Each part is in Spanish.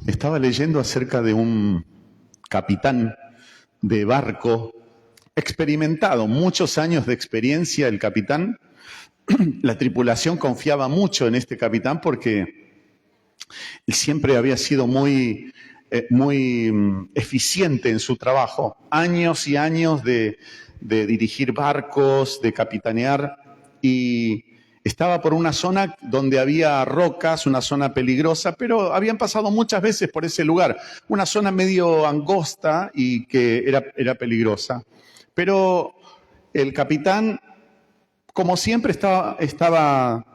Estaba leyendo acerca de un capitán de barco experimentado, muchos años de experiencia el capitán. La tripulación confiaba mucho en este capitán porque él siempre había sido muy eficiente en su trabajo. Años y años de dirigir barcos, de capitanear, y estaba por una zona donde había rocas, una zona peligrosa, pero habían pasado muchas veces por ese lugar, una zona medio angosta y que era peligrosa. Pero el capitán, como siempre, estaba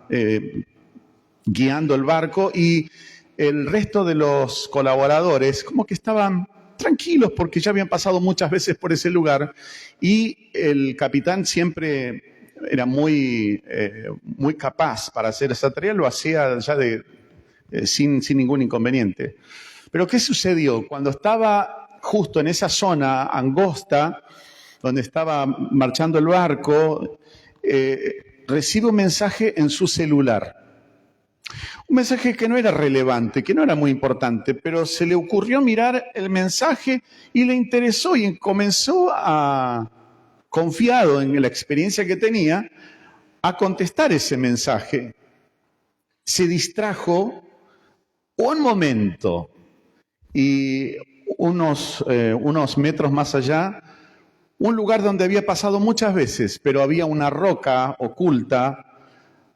guiando el barco, y el resto de los colaboradores como que estaban tranquilos porque ya habían pasado muchas veces por ese lugar, y el capitán siempre era muy capaz para hacer esa tarea, lo hacía ya sin ningún inconveniente. Pero ¿qué sucedió? Cuando estaba justo en esa zona angosta, donde estaba marchando el barco, recibe un mensaje en su celular. Un mensaje que no era relevante, que no era muy importante, pero se le ocurrió mirar el mensaje y le interesó y comenzó confiado en la experiencia que tenía, a contestar ese mensaje. Se distrajo un momento y unos metros más allá, un lugar donde había pasado muchas veces, pero había una roca oculta,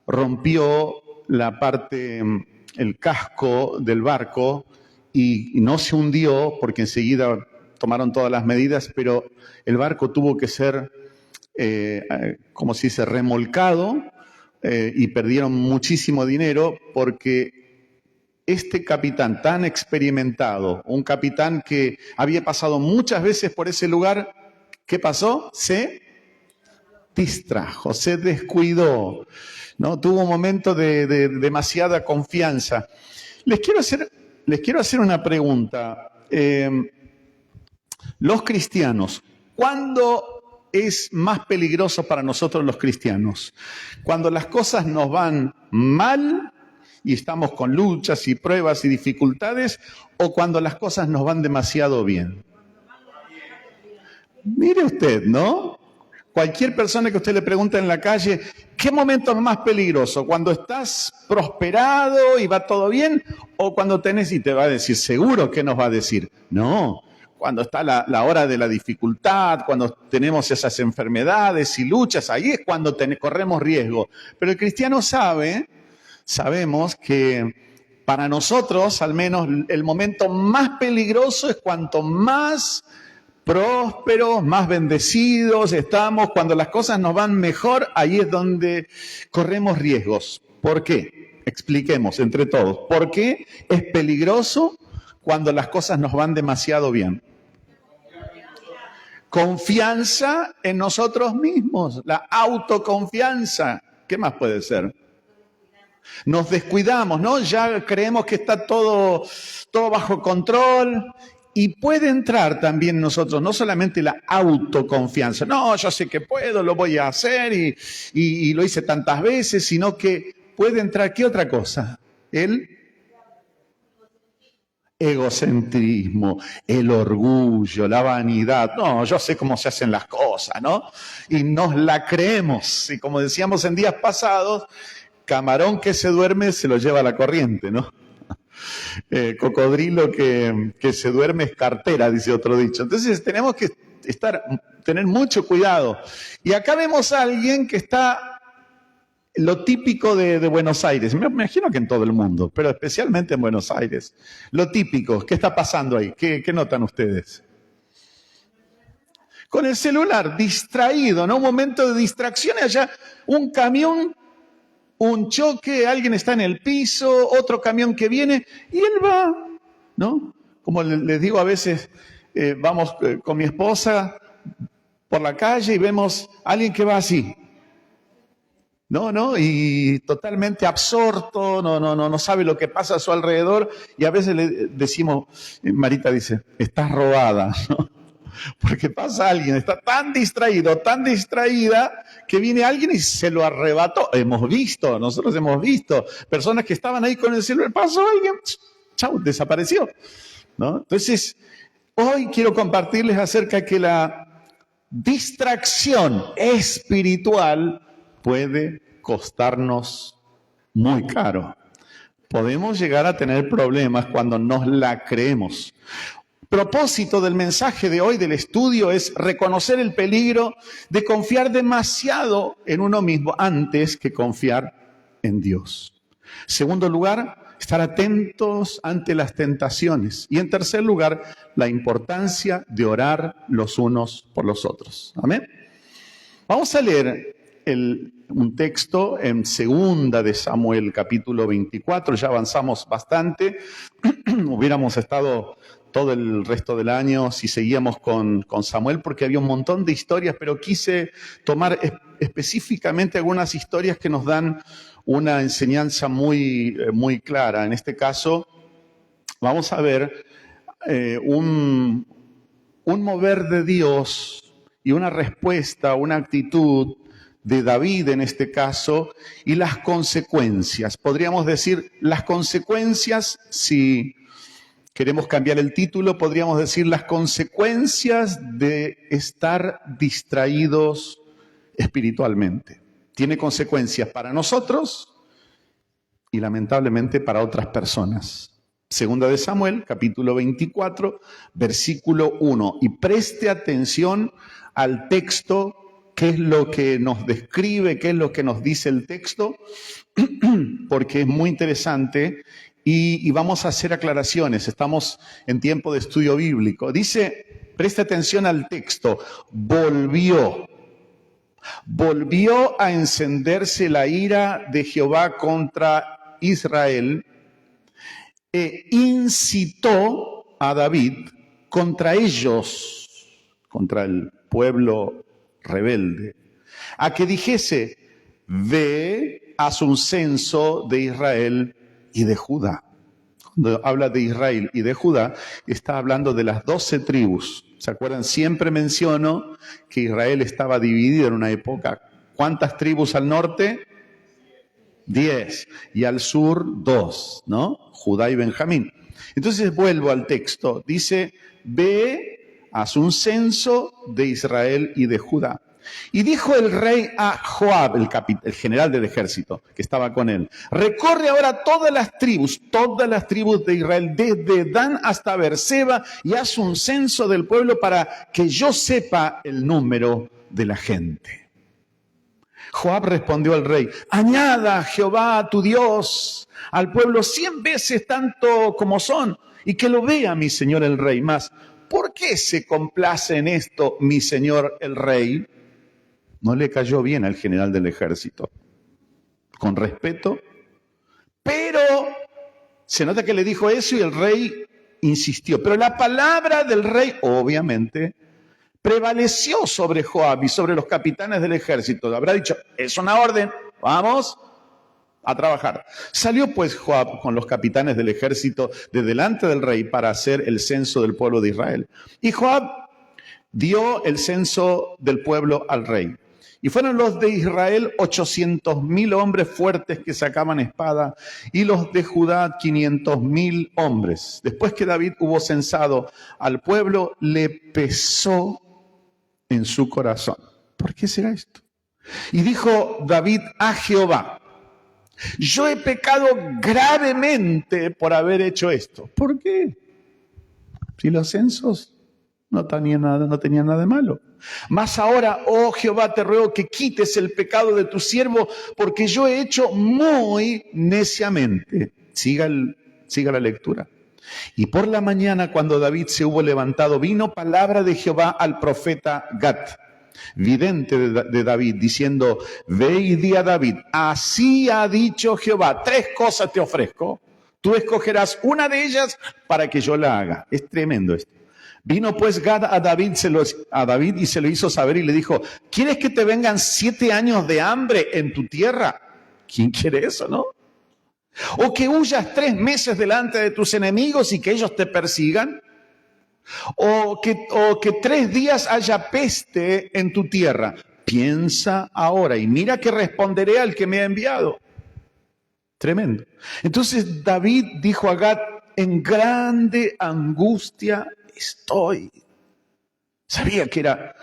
rompió la parte, el casco del barco, y no se hundió porque enseguida tomaron todas las medidas, pero el barco tuvo que ser, como se dice, remolcado, y perdieron muchísimo dinero porque este capitán tan experimentado, un capitán que había pasado muchas veces por ese lugar, ¿qué pasó? Se distrajo, se descuidó, ¿no? Tuvo un momento de demasiada confianza. Les quiero hacer una pregunta. Los cristianos, ¿cuándo es más peligroso para nosotros los cristianos? ¿Cuando las cosas nos van mal y estamos con luchas y pruebas y dificultades, o cuando las cosas nos van demasiado bien? Mire usted, ¿no? Cualquier persona que usted le pregunte en la calle, ¿qué momento es más peligroso? ¿Cuando estás prosperado y va todo bien? ¿O cuando tenés? Y te va a decir, seguro que nos va a decir, no, cuando está la hora de la dificultad, cuando tenemos esas enfermedades y luchas, ahí es cuando corremos riesgo. Pero el cristiano sabemos que para nosotros, al menos, el momento más peligroso es cuanto más prósperos, más bendecidos estamos, cuando las cosas nos van mejor, ahí es donde corremos riesgos. ¿Por qué? Expliquemos entre todos. ¿Por qué es peligroso cuando las cosas nos van demasiado bien? Confianza en nosotros mismos, la autoconfianza. ¿Qué más puede ser? Nos descuidamos, ¿no? Ya creemos que está todo bajo control. Y puede entrar también en nosotros no solamente la autoconfianza, no, yo sé que puedo, lo voy a hacer y lo hice tantas veces, sino que puede entrar, ¿qué otra cosa? El egocentrismo, el orgullo, la vanidad. No, yo sé cómo se hacen las cosas, ¿no? Y nos la creemos. Y como decíamos en días pasados, camarón que se duerme se lo lleva la corriente, ¿no? Cocodrilo que se duerme es cartera, dice otro dicho. Entonces tenemos que tener mucho cuidado. Y acá vemos a alguien que está lo típico de Buenos Aires. Me imagino que en todo el mundo, pero especialmente en Buenos Aires. Lo típico, ¿qué está pasando ahí? ¿Qué notan ustedes? Con el celular, distraído, ¿no? Un momento de distracción, allá un camión, un choque, alguien está en el piso, otro camión que viene, y él va, ¿no? Como les digo a veces, vamos con mi esposa por la calle y vemos a alguien que va así, ¿no? Y totalmente absorto, no sabe lo que pasa a su alrededor, y a veces le decimos, Marita dice, estás robada, ¿no? Porque pasa alguien, está tan distraído, tan distraída, que viene alguien y se lo arrebató. Nosotros hemos visto personas que estaban ahí con el celular, pasó alguien, chau, desapareció, ¿no? Entonces, hoy quiero compartirles acerca de que la distracción espiritual puede costarnos muy caro. Podemos llegar a tener problemas cuando nos la creemos. Propósito del mensaje de hoy, del estudio, es reconocer el peligro de confiar demasiado en uno mismo antes que confiar en Dios. Segundo lugar, estar atentos ante las tentaciones. Y en tercer lugar, la importancia de orar los unos por los otros. Amén. Vamos a leer un texto en 2 de Samuel, capítulo 24. Ya avanzamos bastante. Hubiéramos estado todo el resto del año si seguíamos con Samuel, porque había un montón de historias, pero quise tomar específicamente algunas historias que nos dan una enseñanza muy, muy clara. En este caso, vamos a ver un mover de Dios y una respuesta, una actitud de David en este caso, y las consecuencias. Podríamos decir las consecuencias, si queremos cambiar el título, podríamos decir las consecuencias de estar distraídos espiritualmente. Tiene consecuencias para nosotros y lamentablemente para otras personas. 2 de Samuel, capítulo 24, versículo 1. Y preste atención al texto, qué es lo que nos describe, qué es lo que nos dice el texto, porque es muy interesante y vamos a hacer aclaraciones. Estamos en tiempo de estudio bíblico. Dice, preste atención al texto, volvió a encenderse la ira de Jehová contra Israel e incitó a David contra ellos, contra el pueblo rebelde, a que dijese, ve, haz un censo de Israel y de Judá. Cuando habla de Israel y de Judá, está hablando de las 12 tribus. ¿Se acuerdan? Siempre menciono que Israel estaba dividido en una época. ¿Cuántas tribus al norte? 10. Y al sur, 2, ¿no? Judá y Benjamín. Entonces vuelvo al texto. Dice, ve, haz un censo de Israel y de Judá. Y dijo el rey a Joab, el general del ejército que estaba con él, recorre ahora todas las tribus de Israel, desde Dan hasta Beerseba, y haz un censo del pueblo para que yo sepa el número de la gente. Joab respondió al rey, añada Jehová tu Dios al pueblo 100 veces tanto como son, y que lo vea mi señor el rey. Mas, ¿por qué se complace en esto mi señor el rey? No le cayó bien al general del ejército, con respeto, pero se nota que le dijo eso y el rey insistió. Pero la palabra del rey, obviamente, prevaleció sobre Joab y sobre los capitanes del ejército. Habrá dicho, es una orden, vamos a trabajar. Salió pues Joab con los capitanes del ejército de delante del rey para hacer el censo del pueblo de Israel. Y Joab dio el censo del pueblo al rey. Y fueron los de Israel 800,000 hombres fuertes que sacaban espada, y los de Judá 500,000 hombres. Después que David hubo censado al pueblo, le pesó en su corazón. ¿Por qué será esto? Y dijo David a Jehová, yo he pecado gravemente por haber hecho esto. ¿Por qué? Si los censos no tenían nada de malo. Mas ahora, oh Jehová, te ruego que quites el pecado de tu siervo, porque yo he hecho muy neciamente. Siga la lectura. Y por la mañana, cuando David se hubo levantado, vino palabra de Jehová al profeta Gad, vidente de David, diciendo, ve y di a David, así ha dicho Jehová, 3 cosas te ofrezco, tú escogerás una de ellas para que yo la haga. Es tremendo esto. Vino pues Gad a David y se lo hizo saber y le dijo, ¿quieres que te vengan 7 años de hambre en tu tierra? ¿Quién quiere eso, no? ¿O que huyas 3 meses delante de tus enemigos y que ellos te persigan? ¿O que 3 días haya peste en tu tierra? Piensa ahora y mira que responderé al que me ha enviado. Tremendo. Entonces David dijo a Gad, en grande angustia estoy. Sabía que era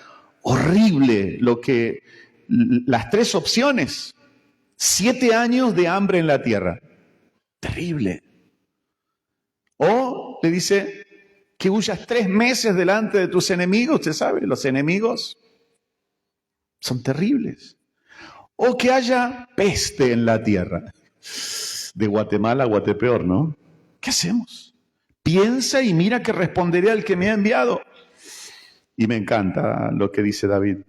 horrible las tres opciones. 7 años de hambre en la tierra. Terrible. O le dice que huyas 3 meses delante de tus enemigos. Usted sabe, los enemigos son terribles. O que haya peste en la tierra. De Guatemala a Guatepeor, ¿no? ¿Qué hacemos? Piensa y mira que responderé al que me ha enviado. Y me encanta lo que dice David.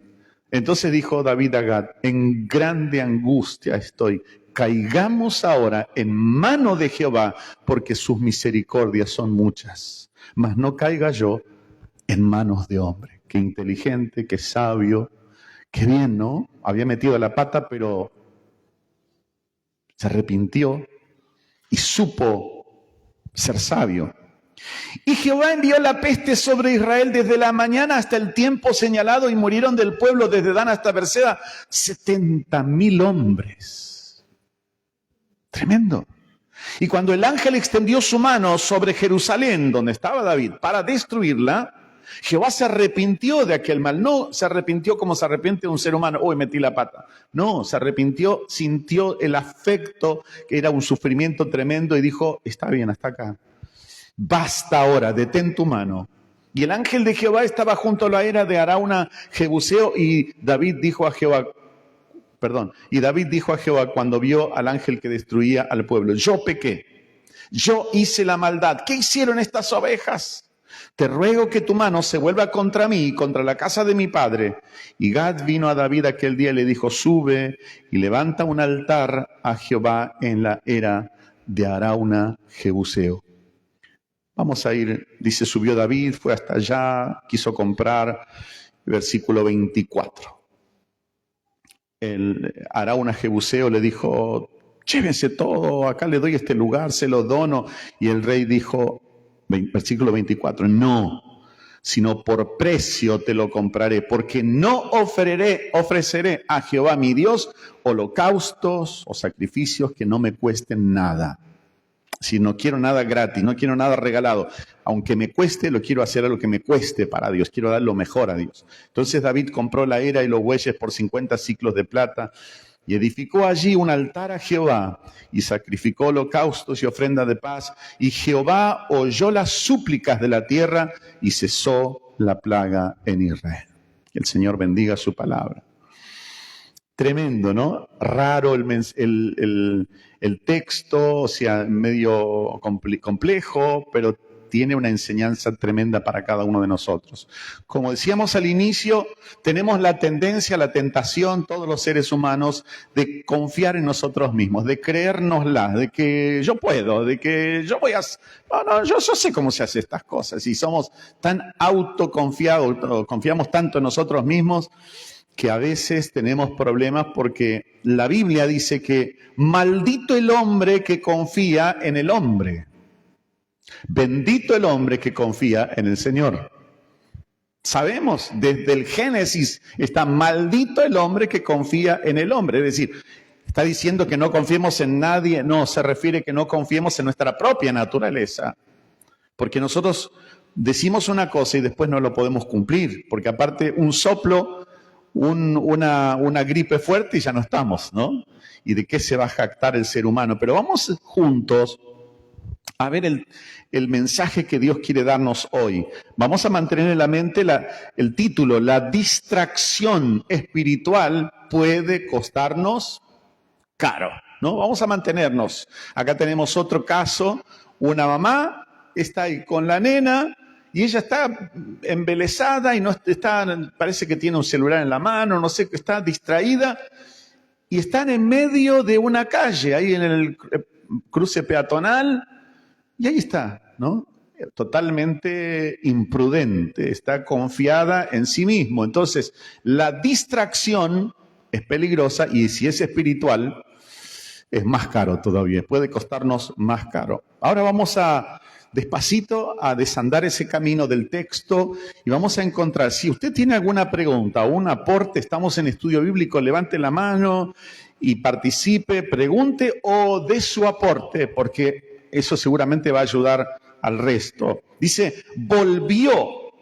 Entonces dijo David a Gad, en grande angustia estoy. Caigamos ahora en mano de Jehová, porque sus misericordias son muchas. Mas no caiga yo en manos de hombre. Qué inteligente, qué sabio, qué bien, ¿no? Había metido la pata, pero se arrepintió y supo ser sabio. Y Jehová envió la peste sobre Israel desde la mañana hasta el tiempo señalado, y murieron del pueblo desde Dan hasta Berseba 70,000 hombres. Tremendo. Y cuando el ángel extendió su mano sobre Jerusalén, donde estaba David, para destruirla, Jehová se arrepintió de aquel mal. No se arrepintió como se arrepiente un ser humano. Uy, metí la pata. No, se arrepintió, sintió el afecto, que era un sufrimiento tremendo, y dijo, está bien, hasta acá. Basta ahora, detén tu mano. Y el ángel de Jehová estaba junto a la era de Arauna Jebuseo, y David dijo a Jehová cuando vio al ángel que destruía al pueblo, yo pequé, yo hice la maldad. ¿Qué hicieron estas ovejas? Te ruego que tu mano se vuelva contra mí y contra la casa de mi padre. Y Gad vino a David aquel día y le dijo, sube y levanta un altar a Jehová en la era de Arauna Jebuseo. Vamos a ir, dice, subió David, fue hasta allá, quiso comprar, versículo 24. El Arauna Jebuseo le dijo, llévense todo, acá le doy este lugar, se lo dono. Y el rey dijo, versículo 24, no, sino por precio te lo compraré, porque no ofreceré a Jehová mi Dios holocaustos o sacrificios que no me cuesten nada. Si no quiero nada gratis, no quiero nada regalado, aunque me cueste, lo quiero hacer a lo que me cueste para Dios, quiero dar lo mejor a Dios. Entonces David compró la era y los bueyes por 50 siclos de plata y edificó allí un altar a Jehová y sacrificó holocaustos y ofrenda de paz. Y Jehová oyó las súplicas de la tierra y cesó la plaga en Israel. Que el Señor bendiga su palabra. Tremendo, ¿no? Raro el texto, o sea, medio complejo, pero tiene una enseñanza tremenda para cada uno de nosotros. Como decíamos al inicio, tenemos la tendencia, la tentación, todos los seres humanos, de confiar en nosotros mismos, de creérnosla, de que yo puedo, de que yo voy a... No, yo sé cómo se hacen estas cosas, y somos tan autoconfiados, confiamos tanto en nosotros mismos, que a veces tenemos problemas porque la Biblia dice que maldito el hombre que confía en el hombre. Bendito el hombre que confía en el Señor. Sabemos, desde el Génesis está maldito el hombre que confía en el hombre. Es decir, está diciendo que no confiemos en nadie. No, se refiere que no confiemos en nuestra propia naturaleza. Porque nosotros decimos una cosa y después no lo podemos cumplir. Porque aparte un soplo... Una gripe fuerte y ya no estamos, ¿no? ¿Y de qué se va a jactar el ser humano? Pero vamos juntos a ver el mensaje que Dios quiere darnos hoy. Vamos a mantener en la mente el título, la distracción espiritual puede costarnos caro, ¿no? Vamos a mantenernos. Acá tenemos otro caso, una mamá está ahí con la nena, y ella está embelesada y no está, parece que tiene un celular en la mano, no sé, está distraída. Y están en medio de una calle, ahí en el cruce peatonal. Y ahí está, ¿no? Totalmente imprudente, está confiada en sí mismo. Entonces, la distracción es peligrosa y si es espiritual, es más caro todavía. Puede costarnos más caro. Ahora vamos despacito a desandar ese camino del texto y vamos a encontrar, si usted tiene alguna pregunta o un aporte, estamos en estudio bíblico, levante la mano y participe, pregunte o dé su aporte, porque eso seguramente va a ayudar al resto. Dice, volvió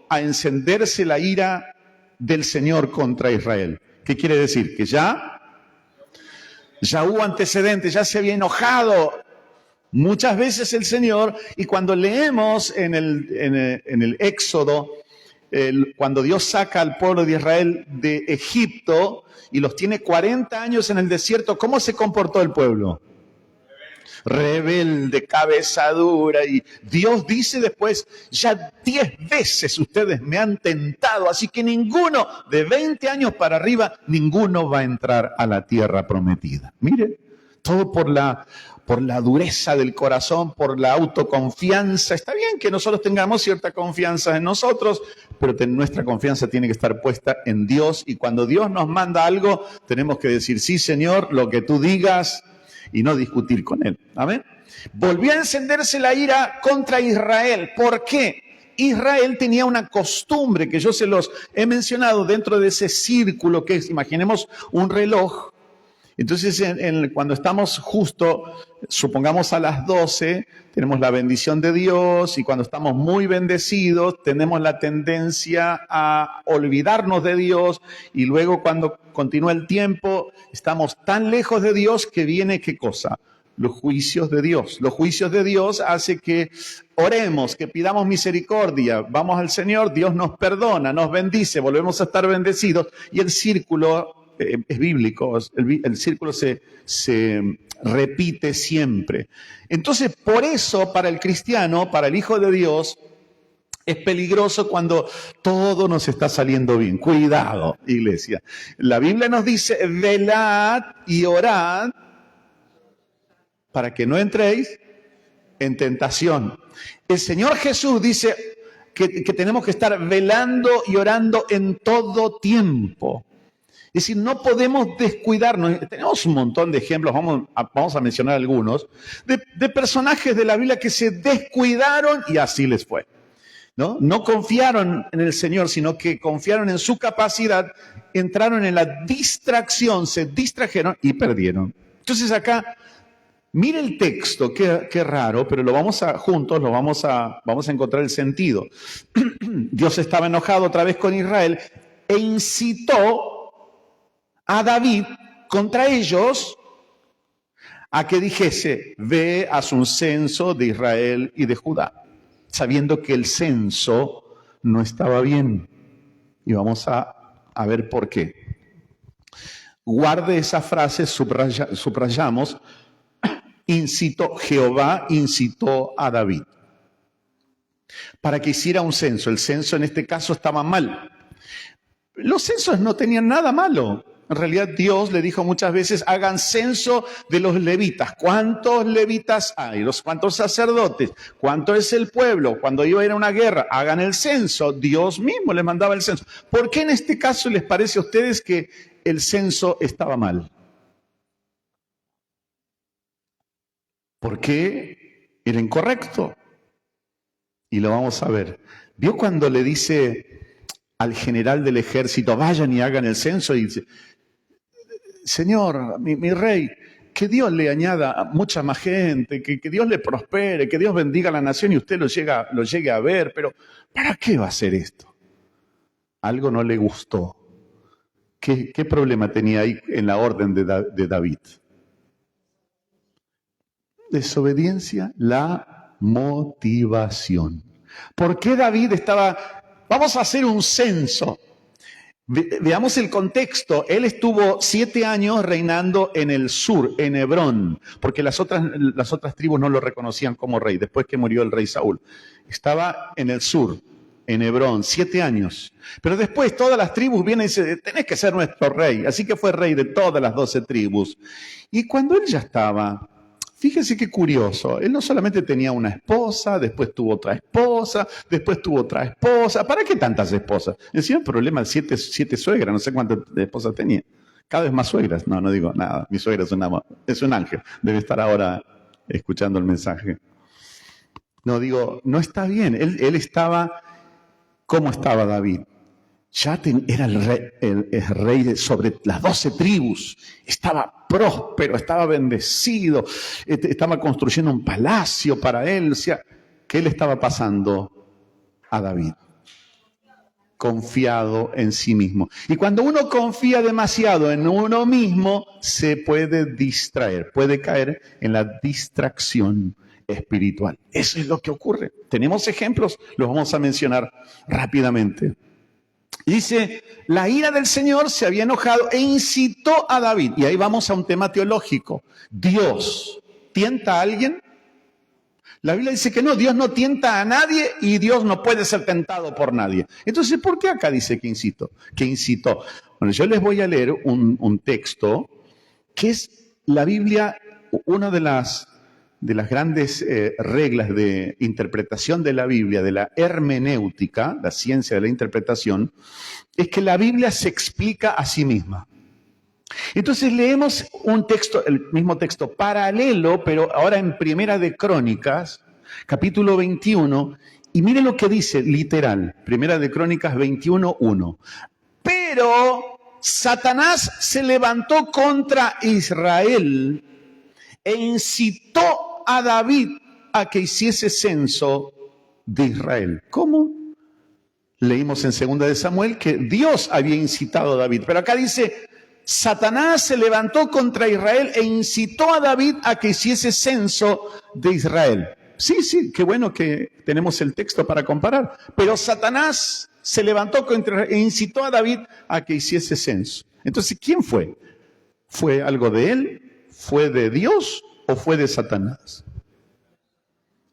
a encenderse la ira del Señor contra Israel. ¿Qué quiere decir? Que ya hubo antecedentes, ya se había enojado muchas veces el Señor, y cuando leemos en el Éxodo, cuando Dios saca al pueblo de Israel de Egipto y los tiene 40 años en el desierto, ¿cómo se comportó el pueblo? Rebelde, cabeza dura, y Dios dice después, ya 10 veces ustedes me han tentado, así que ninguno de 20 años para arriba, ninguno va a entrar a la tierra prometida. Mire, todo por la dureza del corazón, por la autoconfianza. Está bien que nosotros tengamos cierta confianza en nosotros, pero nuestra confianza tiene que estar puesta en Dios, y cuando Dios nos manda algo, tenemos que decir, sí, Señor, lo que tú digas, y no discutir con Él. ¿Amén? Volvió a encenderse la ira contra Israel. ¿Por qué? Israel tenía una costumbre que yo se los he mencionado dentro de ese círculo que es, imaginemos, un reloj. Entonces, cuando estamos justo, supongamos a las 12, tenemos la bendición de Dios, y cuando estamos muy bendecidos, tenemos la tendencia a olvidarnos de Dios, y luego cuando continúa el tiempo, estamos tan lejos de Dios que viene, ¿qué cosa? Los juicios de Dios. Los juicios de Dios hace que oremos, que pidamos misericordia, vamos al Señor, Dios nos perdona, nos bendice, volvemos a estar bendecidos, y el círculo es bíblico, el círculo se repite siempre. Entonces, por eso, para el cristiano, para el Hijo de Dios, es peligroso cuando todo nos está saliendo bien. Cuidado, iglesia. La Biblia nos dice, velad y orad para que no entréis en tentación. El Señor Jesús dice que tenemos que estar velando y orando en todo tiempo. Es decir, no podemos descuidarnos. Tenemos un montón de ejemplos, vamos a mencionar algunos, de personajes de la Biblia que se descuidaron y así les fue. No confiaron en el Señor, sino que confiaron en su capacidad, entraron en la distracción, se distrajeron y perdieron. Entonces acá, mire el texto, qué raro, pero juntos vamos a encontrar el sentido. Dios estaba enojado otra vez con Israel e incitó a David contra ellos a que dijese, ve, haz un censo de Israel y de Judá, sabiendo que el censo no estaba bien. Y vamos a ver por qué. Guarde esa frase, subrayamos, Jehová incitó a David para que hiciera un censo. El censo en este caso estaba mal. Los censos no tenían nada malo. En realidad Dios le dijo muchas veces, hagan censo de los levitas. ¿Cuántos levitas hay? ¿Cuántos sacerdotes? ¿Cuánto es el pueblo? Cuando iba a ir a una guerra, hagan el censo. Dios mismo les mandaba el censo. ¿Por qué en este caso les parece a ustedes que el censo estaba mal? ¿Por qué era incorrecto? Y lo vamos a ver. ¿Vio cuando le dice al general del ejército, vayan y hagan el censo? Y dice, Señor, mi rey, que Dios le añada mucha más gente, que Dios le prospere, que Dios bendiga a la nación y usted lo llegue a ver, pero ¿para qué va a hacer esto? Algo no le gustó. ¿Qué problema tenía ahí en la orden de David? Desobediencia, la motivación. ¿Por qué David estaba, vamos a hacer un censo? Veamos el contexto. Él estuvo 7 años reinando en el sur, en Hebrón, porque las otras tribus no lo reconocían como rey, después que murió el rey Saúl. Estaba en el sur, en Hebrón, 7 años. Pero después todas las tribus vienen y dicen, tenés que ser nuestro rey. Así que fue rey de todas las 12 tribus. Y cuando él ya estaba, fíjense qué curioso, él no solamente tenía una esposa, después tuvo otra esposa, después tuvo otra esposa. ¿Para qué tantas esposas? Decía el problema de 7 suegras, no sé cuántas esposas tenía. Cada vez más suegras. No digo nada, mi suegra es un ángel, debe estar ahora escuchando el mensaje. No está bien, él estaba, ¿cómo estaba David? Era el rey sobre las 12 tribus, estaba próspero, estaba bendecido, estaba construyendo un palacio para él. O sea, ¿qué le estaba pasando a David? Confiado en sí mismo. Y cuando uno confía demasiado en uno mismo, se puede distraer, puede caer en la distracción espiritual. Eso es lo que ocurre. Tenemos ejemplos, los vamos a mencionar rápidamente. Dice, la ira del Señor se había enojado e incitó a David. Y ahí vamos a un tema teológico. ¿Dios tienta a alguien? La Biblia dice que no, Dios no tienta a nadie y Dios no puede ser tentado por nadie. Entonces, ¿por qué acá dice que incitó? Bueno, yo les voy a leer un texto que es la Biblia, una de las grandes reglas de interpretación de la Biblia, de la hermenéutica, la ciencia de la interpretación, es que la Biblia se explica a sí misma. Entonces leemos un texto, el mismo texto paralelo, pero ahora en Primera de Crónicas, capítulo 21, y mire lo que dice, literal, Primera de Crónicas 21:1. Pero Satanás se levantó contra Israel e incitó a David a que hiciese censo de Israel. ¿Cómo? Leímos en 2 de Samuel que Dios había incitado a David, pero acá dice, Satanás se levantó contra Israel e incitó a David a que hiciese censo de Israel. Sí, qué bueno que tenemos el texto para comparar, pero Satanás se levantó contra e incitó a David a que hiciese censo. Entonces, ¿quién fue? ¿Fue algo de él? ¿Fue de Dios o fue de Satanás?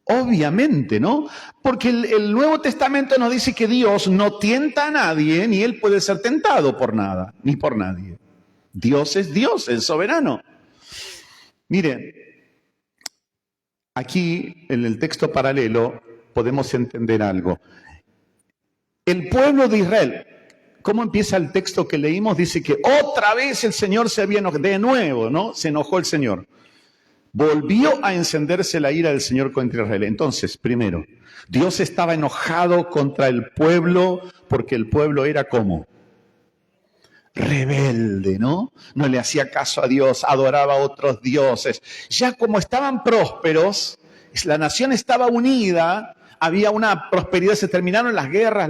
Obviamente, ¿no? Porque el Nuevo Testamento nos dice que Dios no tienta a nadie, ni él puede ser tentado por nada, ni por nadie. Dios, es soberano. Miren, aquí en el texto paralelo podemos entender algo. El pueblo de Israel, ¿cómo empieza el texto que leímos? Dice que otra vez el Señor se había enojado, de nuevo, ¿no? Se enojó el Señor. Volvió a encenderse la ira del Señor contra Israel. Entonces, primero, Dios estaba enojado contra el pueblo porque el pueblo era como rebelde, ¿no? No le hacía caso a Dios, adoraba a otros dioses. Ya como estaban prósperos, la nación estaba unida, había una prosperidad, se terminaron las guerras,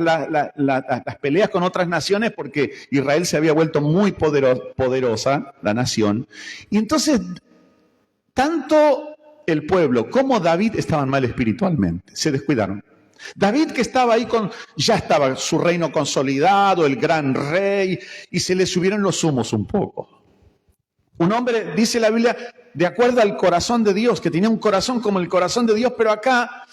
las peleas con otras naciones porque Israel se había vuelto muy poderosa, la nación. Y entonces, tanto el pueblo como David estaban mal espiritualmente, se descuidaron. David, que estaba ahí ya estaba su reino consolidado, el gran rey, y se le subieron los humos un poco. Un hombre, dice la Biblia, de acuerdo al corazón de Dios, que tenía un corazón como el corazón de Dios, pero acá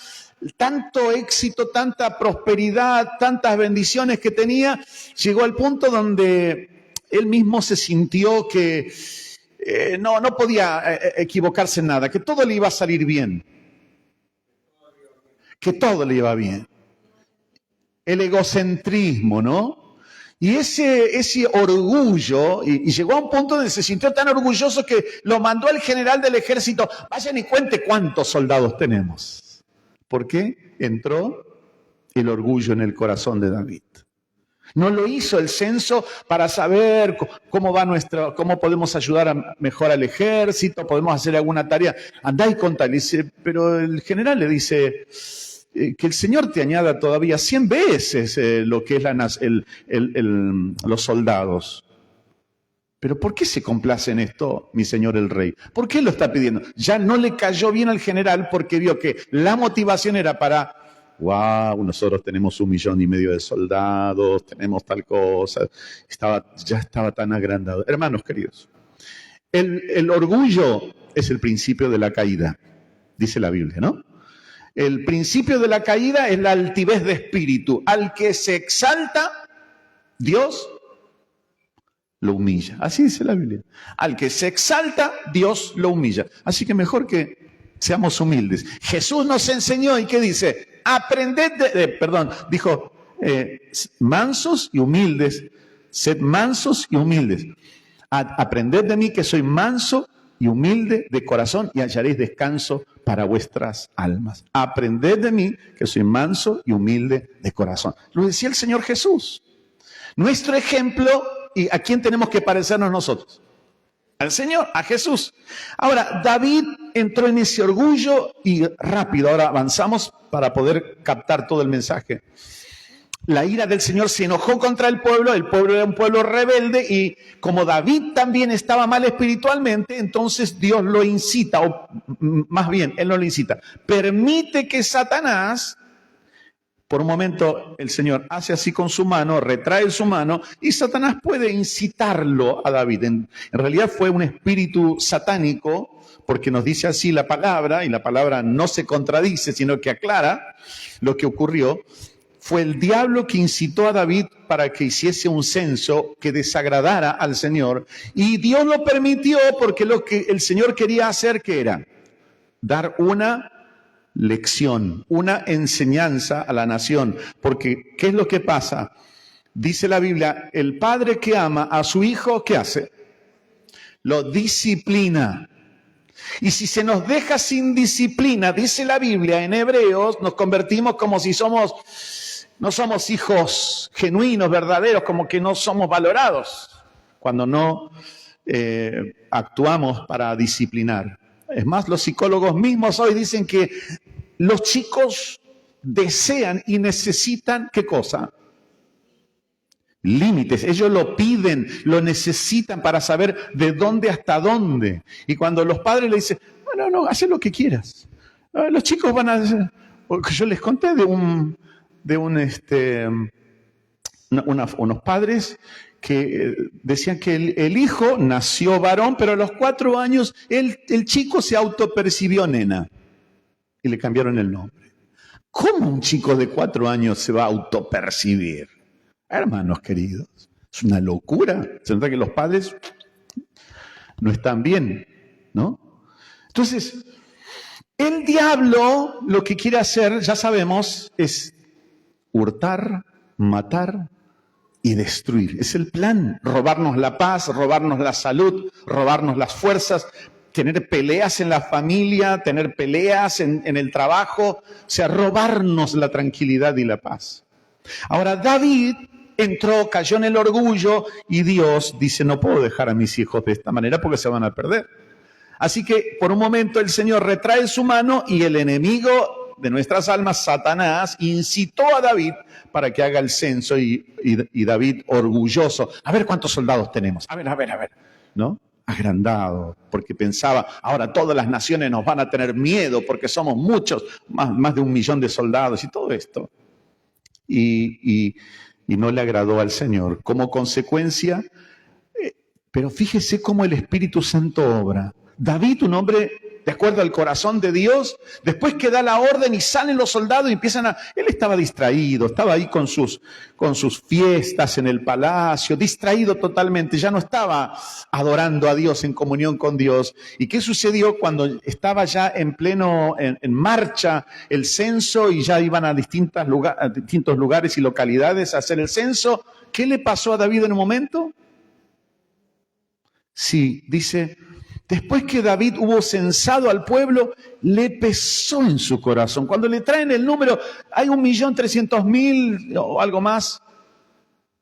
tanto éxito, tanta prosperidad, tantas bendiciones que tenía, llegó al punto donde él mismo se sintió que no podía equivocarse en nada, que todo le iba a salir bien. Que todo le iba bien. El egocentrismo, ¿no? Y ese orgullo, y llegó a un punto donde se sintió tan orgulloso que lo mandó al general del ejército, vayan y cuente cuántos soldados tenemos. ¿Por qué? Entró el orgullo en el corazón de David. No lo hizo el censo para saber cómo podemos ayudar mejor al ejército, podemos hacer alguna tarea. Andá y contá. Pero el general le dice que el Señor te añada todavía 100 veces lo que es los soldados. Pero ¿por qué se complace en esto, mi señor el rey? ¿Por qué lo está pidiendo? Ya no le cayó bien al general porque vio que la motivación era para... wow, nosotros tenemos 1,5 millones de soldados, tenemos tal cosa, ya estaba tan agrandado. Hermanos queridos, el orgullo es el principio de la caída, dice la Biblia, ¿no? El principio de la caída es la altivez de espíritu. Al que se exalta, Dios lo humilla. Así dice la Biblia. Al que se exalta, Dios lo humilla. Así que mejor que seamos humildes. Jesús nos enseñó, ¿y qué dice? Dijo, mansos y humildes, sed mansos y humildes. Aprended de mí que soy manso y humilde de corazón y hallaréis descanso para vuestras almas. Aprended de mí que soy manso y humilde de corazón. Lo decía el Señor Jesús. Nuestro ejemplo, ¿y a quién tenemos que parecernos nosotros? Al Señor, a Jesús. Ahora, David entró en ese orgullo y rápido, ahora avanzamos para poder captar todo el mensaje. La ira del Señor se enojó contra el pueblo era un pueblo rebelde y como David también estaba mal espiritualmente, entonces Dios lo incita, o más bien, Él no lo incita, permite que Satanás, por un momento el Señor hace así con su mano, retrae su mano y Satanás puede incitarlo a David. En realidad fue un espíritu satánico, porque nos dice así la palabra, y la palabra no se contradice, sino que aclara lo que ocurrió. Fue el diablo que incitó a David para que hiciese un censo que desagradara al Señor. Y Dios lo permitió porque lo que el Señor quería hacer, ¿qué era? Dar una lección, una enseñanza a la nación. Porque, ¿qué es lo que pasa? Dice la Biblia, el padre que ama a su hijo, ¿qué hace? Lo disciplina. Y si se nos deja sin disciplina, dice la Biblia en Hebreos, nos convertimos como si no somos hijos genuinos, verdaderos, como que no somos valorados cuando no actuamos para disciplinar. Es más, los psicólogos mismos hoy dicen que los chicos desean y necesitan, ¿qué cosa? Límites. Ellos lo piden, lo necesitan para saber de dónde hasta dónde. Y cuando los padres le dicen, no, haz lo que quieras. Los chicos van a... Yo les conté de unos padres que decían que el hijo nació varón, pero a los 4 años el chico se autopercibió nena y le cambiaron el nombre. ¿Cómo un chico de 4 años se va a autopercibir? Hermanos queridos, es una locura. Se nota que los padres no están bien, ¿no? Entonces, el diablo lo que quiere hacer, ya sabemos, es hurtar, matar y destruir. Es el plan, robarnos la paz, robarnos la salud, robarnos las fuerzas, tener peleas en la familia, tener peleas en el trabajo, o sea, robarnos la tranquilidad y la paz. Ahora, David entró, cayó en el orgullo y Dios dice, no puedo dejar a mis hijos de esta manera porque se van a perder. Así que por un momento el Señor retrae su mano y el enemigo de nuestras almas, Satanás, incitó a David para que haga el censo y David orgulloso. A ver cuántos soldados tenemos. A ver, ¿no? Agrandado, porque pensaba, ahora todas las naciones nos van a tener miedo porque somos muchos, más de 1 millón de soldados y todo esto. Y no le agradó al Señor. Como consecuencia, pero fíjese cómo el Espíritu Santo obra. David, un hombre de acuerdo al corazón de Dios, después que da la orden y salen los soldados y empiezan a... Él estaba distraído, estaba ahí con sus fiestas en el palacio, distraído totalmente, ya no estaba adorando a Dios, en comunión con Dios. ¿Y qué sucedió cuando estaba ya en marcha el censo y ya iban a distintos lugares y localidades a hacer el censo? ¿Qué le pasó a David en un momento? Sí, dice... Después que David hubo censado al pueblo, le pesó en su corazón. Cuando le traen el número, hay 1.300.000 o algo más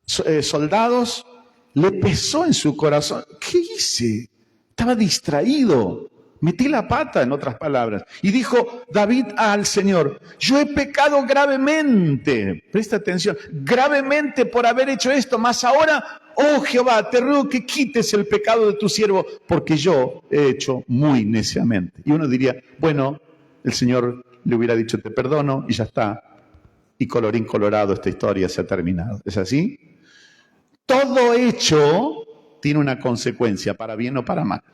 soldados, le pesó en su corazón. ¿Qué hice? Estaba distraído. Metí la pata, en otras palabras. Y dijo David al Señor, yo he pecado gravemente. Presta atención, gravemente por haber hecho esto, mas ahora... Oh Jehová, te ruego que quites el pecado de tu siervo, porque yo he hecho muy neciamente. Y uno diría, bueno, el Señor le hubiera dicho, te perdono, y ya está. Y colorín colorado, esta historia se ha terminado. ¿Es así? Todo hecho tiene una consecuencia, para bien o para mal.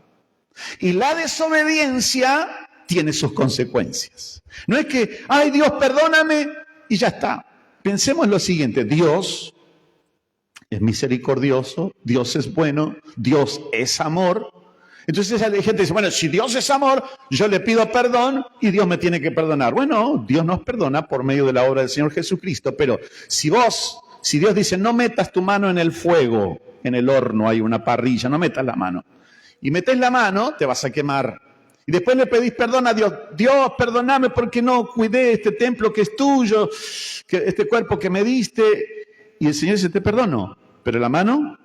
Y la desobediencia tiene sus consecuencias. No es que, ay Dios, perdóname, y ya está. Pensemos lo siguiente, Dios es misericordioso, Dios es bueno, Dios es amor. Entonces la gente dice, bueno, si Dios es amor, yo le pido perdón y Dios me tiene que perdonar. Bueno, Dios nos perdona por medio de la obra del Señor Jesucristo, pero si Dios dice, no metas tu mano en el fuego, en el horno hay una parrilla, no metas la mano. Y metes la mano, te vas a quemar. Y después le pedís perdón a Dios. Dios, perdóname porque no cuidé este templo que es tuyo, este cuerpo que me diste. Y el Señor dice, te perdono. pero la mano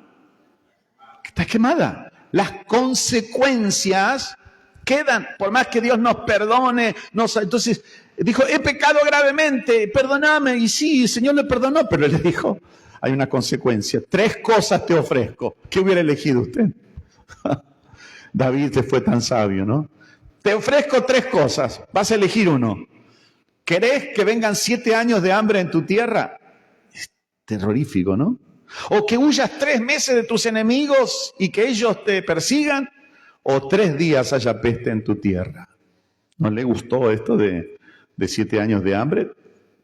está quemada. Las consecuencias quedan, por más que Dios nos perdone. Entonces dijo, he pecado gravemente, perdóname. Y sí, el Señor le perdonó, pero le dijo, hay una consecuencia. 3 cosas te ofrezco. ¿Qué hubiera elegido usted? David fue tan sabio, ¿no? Te ofrezco 3 cosas, vas a elegir uno. ¿Querés que vengan 7 años de hambre en tu tierra? Es terrorífico, ¿no? O que huyas 3 meses de tus enemigos y que ellos te persigan, o 3 días haya peste en tu tierra. ¿No le gustó esto de 7 años de hambre?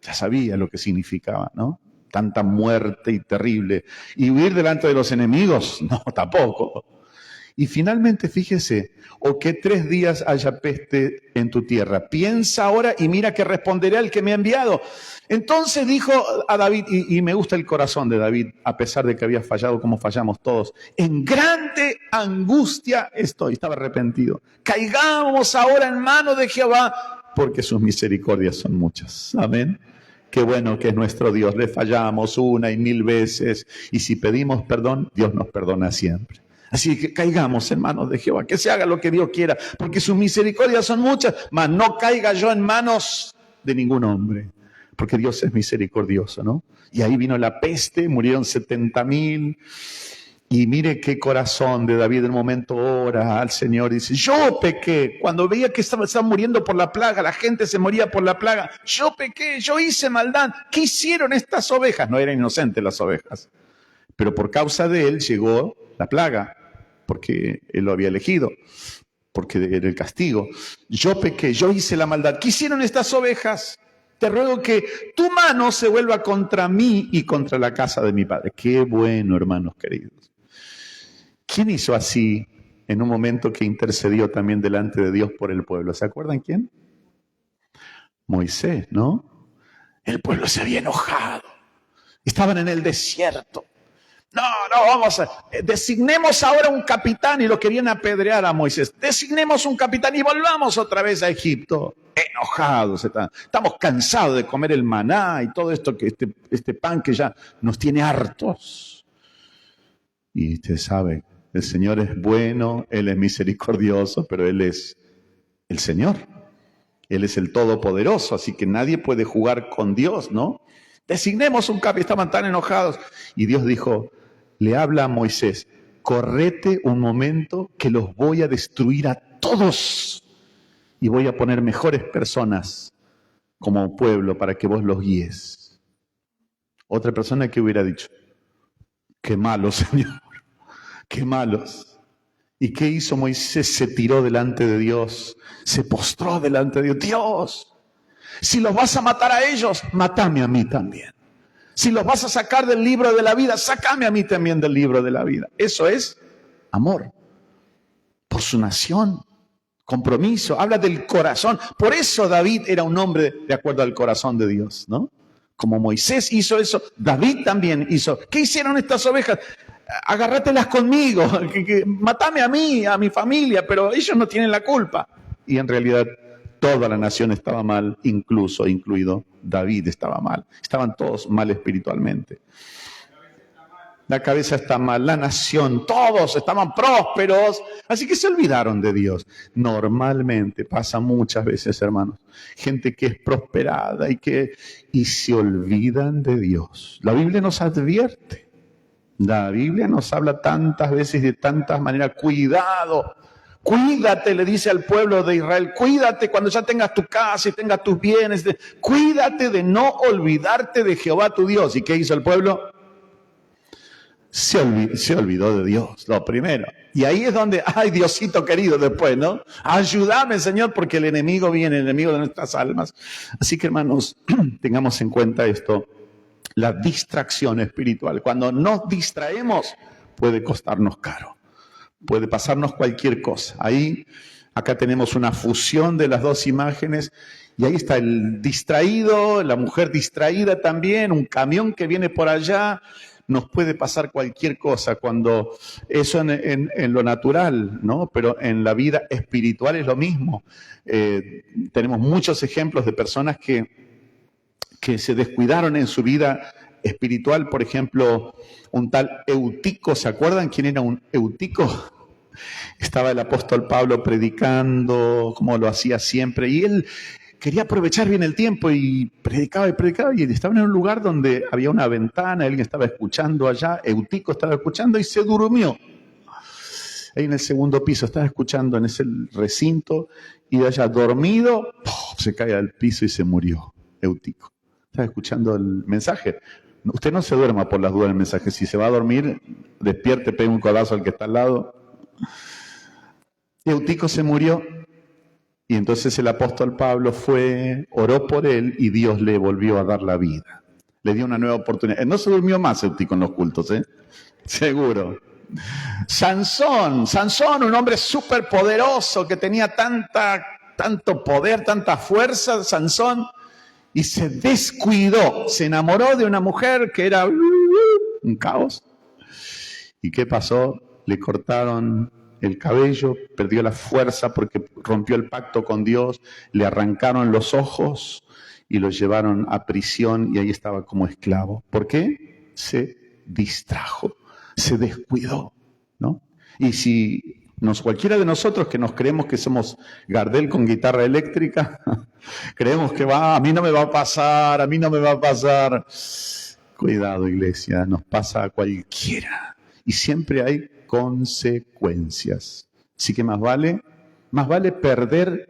Ya sabía lo que significaba, ¿no? Tanta muerte y terrible. ¿Y huir delante de los enemigos? No, tampoco. Y finalmente, fíjese, o que 3 días haya peste en tu tierra. Piensa ahora y mira que responderé al que me ha enviado. Entonces dijo a David, y me gusta el corazón de David, a pesar de que había fallado como fallamos todos, en grande angustia estoy, estaba arrepentido. Caigamos ahora en manos de Jehová, porque sus misericordias son muchas. Amén. Qué bueno que es nuestro Dios. Le fallamos 1 y 1000 veces, y si pedimos perdón, Dios nos perdona siempre. Así que caigamos en manos de Jehová, que se haga lo que Dios quiera, porque sus misericordias son muchas, mas no caiga yo en manos de ningún hombre, porque Dios es misericordioso, ¿no? Y ahí vino la peste, murieron 70,000, y mire qué corazón de David en un momento ora al Señor y dice, yo pequé, cuando veía que estaban muriendo por la plaga, la gente se moría por la plaga, yo pequé, yo hice maldad, ¿qué hicieron estas ovejas? No eran inocentes las ovejas, pero por causa de él llegó la plaga, porque él lo había elegido, porque era el castigo. Yo pequé, yo hice la maldad. ¿Qué hicieron estas ovejas? Te ruego que tu mano se vuelva contra mí y contra la casa de mi padre. Qué bueno, hermanos queridos. ¿Quién hizo así en un momento que intercedió también delante de Dios por el pueblo? ¿Se acuerdan quién? Moisés, ¿no? El pueblo se había enojado. Estaban en el desierto. No, designemos ahora un capitán, y lo querían apedrear a Moisés. Designemos un capitán y volvamos otra vez a Egipto. Enojados, estamos cansados de comer el maná y todo esto, que este pan que ya nos tiene hartos. Y usted sabe, el Señor es bueno, Él es misericordioso, pero Él es el Señor. Él es el Todopoderoso, así que nadie puede jugar con Dios, ¿no? Designemos un capitán, estaban tan enojados. Y Dios dijo, le habla a Moisés, correte un momento que los voy a destruir a todos y voy a poner mejores personas como pueblo para que vos los guíes. Otra persona que hubiera dicho, qué malos, Señor, qué malos. ¿Y qué hizo Moisés? Se tiró delante de Dios, se postró delante de Dios. Dios, si los vas a matar a ellos, mátame a mí también. Si los vas a sacar del libro de la vida, sácame a mí también del libro de la vida. Eso es amor por su nación, compromiso, habla del corazón. Por eso David era un hombre de acuerdo al corazón de Dios, ¿no? Como Moisés hizo eso, David también hizo. ¿Qué hicieron estas ovejas? Agárratelas conmigo, matame a mí, a mi familia, pero ellos no tienen la culpa. Y en realidad toda la nación estaba mal, incluido David estaba mal. Estaban todos mal espiritualmente. La cabeza está mal, la nación, todos estaban prósperos, así que se olvidaron de Dios. Normalmente pasa muchas veces, hermanos, gente que es prosperada y se olvidan de Dios. La Biblia nos advierte, la Biblia nos habla tantas veces de tantas maneras, cuidado. Cuídate, le dice al pueblo de Israel, cuídate cuando ya tengas tu casa y tengas tus bienes, cuídate de no olvidarte de Jehová tu Dios. ¿Y qué hizo el pueblo? Se olvidó de Dios, lo primero. Y ahí es donde, ay, Diosito querido, después, ¿no? Ayúdame, Señor, porque el enemigo viene, el enemigo de nuestras almas. Así que, hermanos, tengamos en cuenta esto, la distracción espiritual. Cuando nos distraemos, puede costarnos caro. Puede pasarnos cualquier cosa. Acá tenemos una fusión de las dos imágenes y ahí está el distraído, la mujer distraída también, un camión que viene por allá. Nos puede pasar cualquier cosa cuando eso en lo natural, ¿no? Pero en la vida espiritual es lo mismo. Tenemos muchos ejemplos de personas que se descuidaron en su vida espiritual, por ejemplo, un tal Eutico. ¿Se acuerdan quién era un Eutico? Estaba el apóstol Pablo predicando, como lo hacía siempre, y él quería aprovechar bien el tiempo y predicaba, y estaba en un lugar donde había una ventana, alguien estaba escuchando allá, Eutico estaba escuchando y se durmió. Ahí en el segundo piso, estaba escuchando en ese recinto, y de allá dormido, se cae al piso y se murió, Eutico. Estaba escuchando el mensaje. Usted no se duerma por las dudas del mensaje. Si se va a dormir, despierte, pegue un codazo al que está al lado. Eutico se murió, y entonces el apóstol Pablo fue, oró por él, y Dios le volvió a dar la vida. Le dio una nueva oportunidad. No se durmió más Eutico en los cultos, seguro. Sansón, un hombre súper poderoso que tenía tanto poder, tanta fuerza, Sansón, y se descuidó, se enamoró de una mujer que era un caos. ¿Y qué pasó? Le cortaron el cabello, perdió la fuerza porque rompió el pacto con Dios, le arrancaron los ojos y lo llevaron a prisión, y ahí estaba como esclavo. ¿Por qué? Se distrajo, se descuidó, ¿no? Y si cualquiera de nosotros que nos creemos que somos Gardel con guitarra eléctrica, creemos que a mí no me va a pasar, Cuidado, iglesia, nos pasa a cualquiera. Y siempre hay consecuencias. Así que más vale perder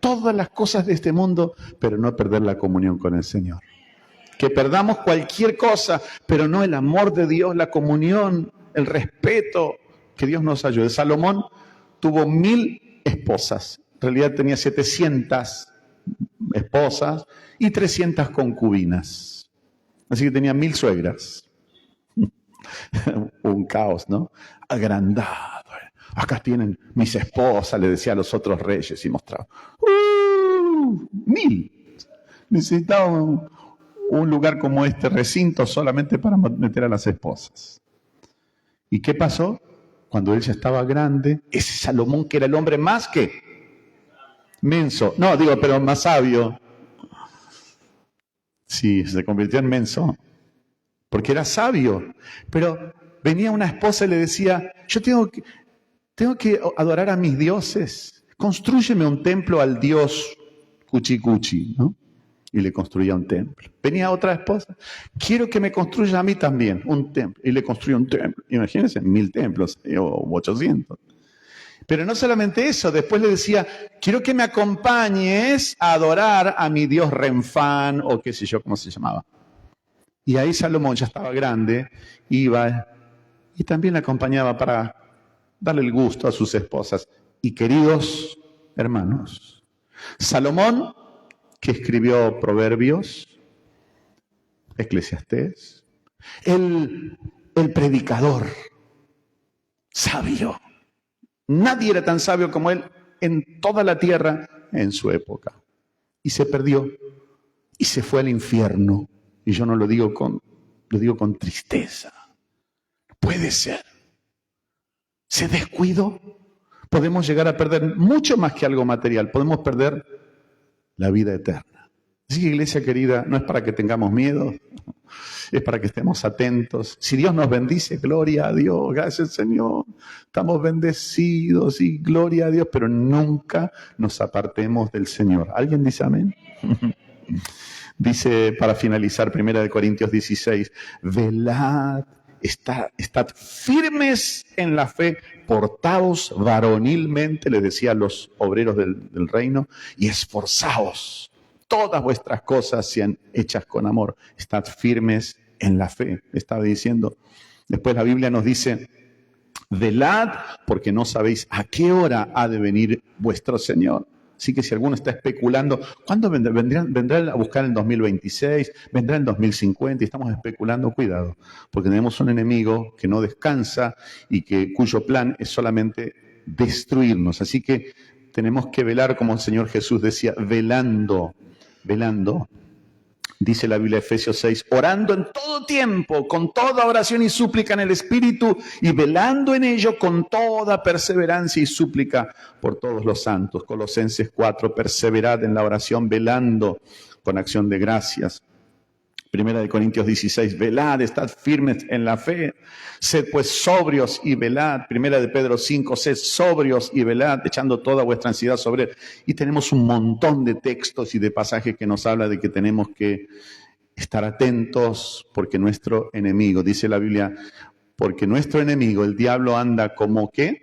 todas las cosas de este mundo, pero no perder la comunión con el Señor. Que perdamos cualquier cosa, pero no el amor de Dios, la comunión, el respeto. Que Dios nos ayude. Salomón tuvo 1000 esposas. En realidad tenía 700 esposas y 300 concubinas. Así que tenía 1000 suegras. Un caos, ¿no? Agrandado. Acá tienen mis esposas, le decía a los otros reyes, y mostraba. 1000. Necesitaba un lugar como este recinto solamente para meter a las esposas. ¿Y qué pasó? Cuando él ya estaba grande, ese Salomón, que era el hombre más que menso, pero más sabio. Sí, se convirtió en menso, porque era sabio. Pero venía una esposa y le decía, yo tengo que adorar a mis dioses, constrúyeme un templo al dios Cuchicuchi, ¿no? Y le construía un templo. Venía otra esposa, quiero que me construya a mí también un templo. Y le construía un templo. Imagínense, 1000 templos o 800. Pero no solamente eso, después le decía, quiero que me acompañes a adorar a mi dios Renfán, o qué sé yo, cómo se llamaba. Y ahí Salomón ya estaba grande, iba y también le acompañaba para darle el gusto a sus esposas. Y queridos hermanos, Salomón, que escribió Proverbios, Eclesiastés, el predicador, sabio. Nadie era tan sabio como él en toda la tierra en su época. Y se perdió y se fue al infierno. Y yo no lo digo con tristeza. Puede ser. Se descuidó. Podemos llegar a perder mucho más que algo material. Podemos perder la vida eterna. Así que, iglesia querida, no es para que tengamos miedo, es para que estemos atentos. Si Dios nos bendice, gloria a Dios, gracias Señor, estamos bendecidos y gloria a Dios, pero nunca nos apartemos del Señor. ¿Alguien dice amén? Dice, para finalizar, 1 Corintios 16, velad, estad firmes en la fe, portaos varonilmente, le decía a los obreros del reino, y esforzaos. Todas vuestras cosas sean hechas con amor. Estad firmes en la fe, estaba diciendo. Después la Biblia nos dice, velad porque no sabéis a qué hora ha de venir vuestro Señor. Así que si alguno está especulando, ¿cuándo vendrá a buscar en 2026? ¿Vendrá en 2050? Y estamos especulando, cuidado, porque tenemos un enemigo que no descansa y cuyo plan es solamente destruirnos. Así que tenemos que velar, como el Señor Jesús decía, velando. Dice la Biblia, Efesios 6, orando en todo tiempo, con toda oración y súplica en el Espíritu, y velando en ello con toda perseverancia y súplica por todos los santos. Colosenses 4, perseverad en la oración, velando con acción de gracias Primera de Corintios 16, velad, estad firmes en la fe, sed pues sobrios y velad. Primera de Pedro 5, sed sobrios y velad, echando toda vuestra ansiedad sobre él. Y tenemos un montón de textos y de pasajes que nos habla de que tenemos que estar atentos porque nuestro enemigo, dice la Biblia, porque nuestro enemigo, el diablo, anda como ¿qué?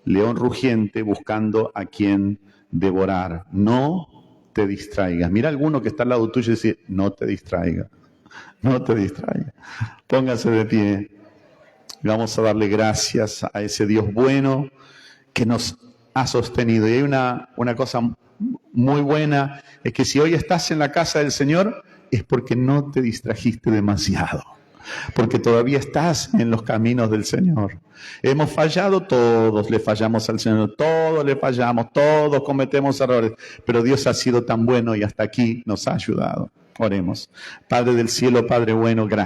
León rugiente buscando a quien devorar. No te distraigas. Mira a alguno que está al lado tuyo y dice, no te distraigas, no te distraigas. Póngase de pie. Vamos a darle gracias a ese Dios bueno que nos ha sostenido. Y hay una cosa muy buena, es que si hoy estás en la casa del Señor, es porque no te distrajiste demasiado. Porque todavía estás en los caminos del Señor. Hemos fallado, todos le fallamos al Señor, todos le fallamos, todos cometemos errores, pero Dios ha sido tan bueno y hasta aquí nos ha ayudado. Oremos. Padre del cielo, Padre bueno, gracias.